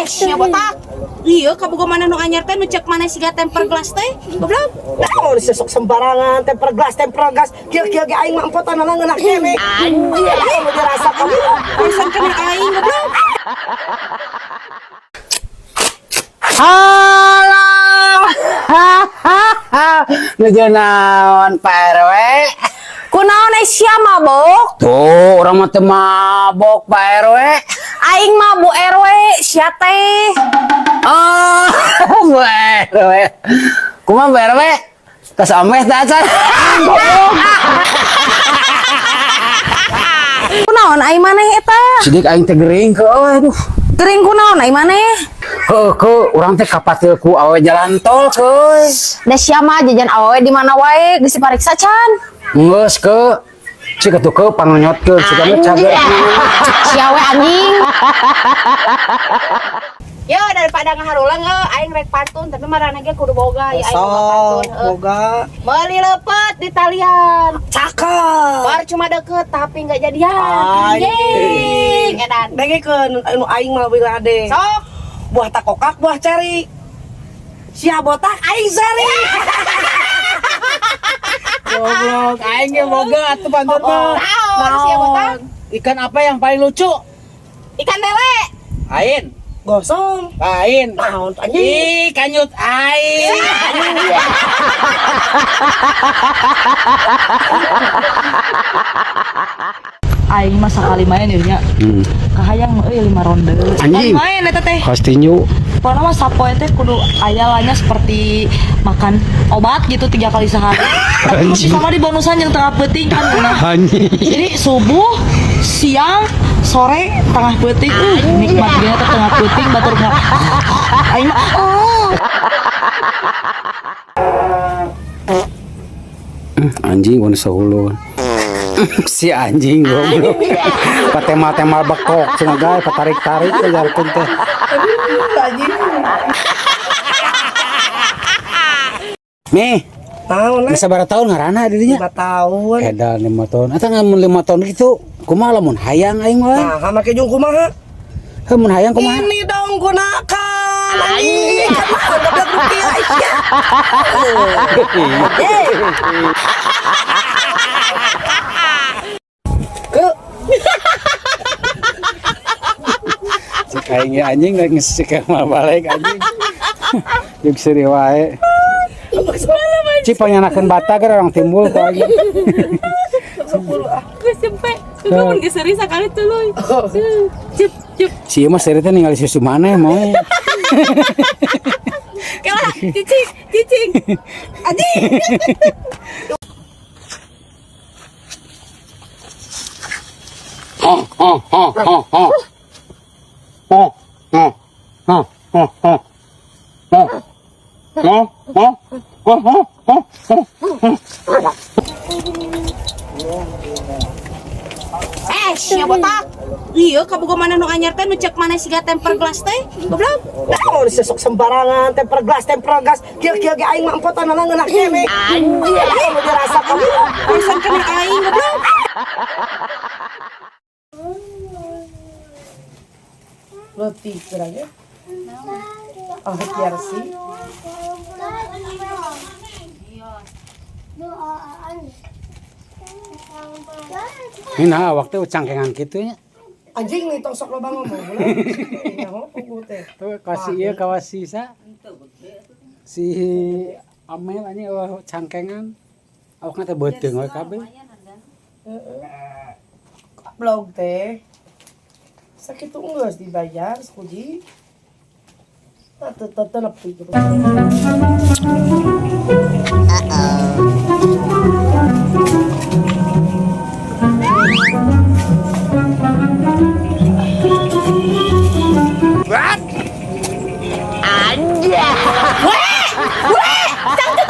Sia botak. Iya, kaboga mana nu anyar teh nu cek mana siga temper glass teh? Goblok. Nah, disesok sembarangan temper gas. Kieu-kieu ge aing mah empotanna ngeunah kene. Anjir, anu dirasa kamu. Pisan kana aing goblok. Halo. Nuju naon Pak RW? Kunaon sia mabok? Tuh, orang mah teu mabok Pak RW. Aing mah Bu RW, sia teh. Oh, Bu RW. Kumaha Bu RW? Tos ameh teh acan. Kunaon aing maneh eta? Sidik aing teh gering ke aduh. Gering kunaon aing maneh? Ke urang teh kapatil ku awe jalan tol ke. Da sia mah jajan awewe di mana wae geus dipariksa can. Geus ke. Cik atuh ke panonyotkeun sigana cager. Sia we anjing. Yo daripada ngaharulang aing rek pantun tapi marana ge kudu boga ya aing boga pantun. Boga. Meuli leupeut di talian. Cakep. Baru cuma deket tapi enggak jadian. Anjing. Edan. Dengekeun anu aing mah wilade. Sok. Buah takokak, buah ceri. Sia botak aing sari. Goblok, aing ge boga atuh pantun mah. Naon sia botak? Ikan apa yang paling lucu? Ikan lele. Ain. Gosong. Ain. Naon anjing? Ih, kanyut ain. Aing mah sakali main ieu nya. Kahayang euy 5 ronde. Anjing. Main eta teh. Kastinju. Pokona mah sapoe teh kudu aya lanya seperti makan obat gitu 3 kali sehari. Tapi masih sama di bonusan yang tengah peuting kan nah. Anjing. Jadi subuh, siang, sore, tengah peuting. Nikmat dia teh tengah peuting batur enggak. Aing mah Anjing wan sahulun. Si anjing goblok. Patema-tema bekok cenah gae patarik-tarik teh jarkeun teh. Nih, Naon lah. geus sabaraha taun ngaranna di dinya? 5 tahun. Edan 5 tahun. Eta ngamun 5 tahun gitu. Kumaha lamun hayang aing mah? Nah, make jeung kumaha? Heuh mun hayang kumaha? Ini dong gunakan. Anjing. Goblok rupiah Aisyah. Cek aing ge anjing geus cek mah balik anjing. Jeung seri wae. Ci panyanakeun bata ge orang timbul ku anjing. geus sampai juga mun geus seri sakali tuluy. Cep cep. Si ieu mah seri teh ningali susu maneh moe. Kalah cicing. Anjing. Sia botak. Iya, kaboga mana nu anyar teh nu cek mana siga temper glass teh? Goblok. Nah, disesok sembarangan temper gas. Kieu-kieu ge aing mah empotanna ngeunah kene. Anjir, anu dirasa kamu. Pisan kana aing goblok. Roti geranya. Oh, biar sih. Nah, waktu cangkengan kitu nya. Anjing nih tong sok loba ngomong. Nyaho pugu teh. Tuh kasih ieu kawas sisa. Si Amel anjing cangkengan. Awakna teh beuteung we kabeh. Blog teh. Sakitu geus dibayar sekuji. Teu nepi gitu. Weh, cangkep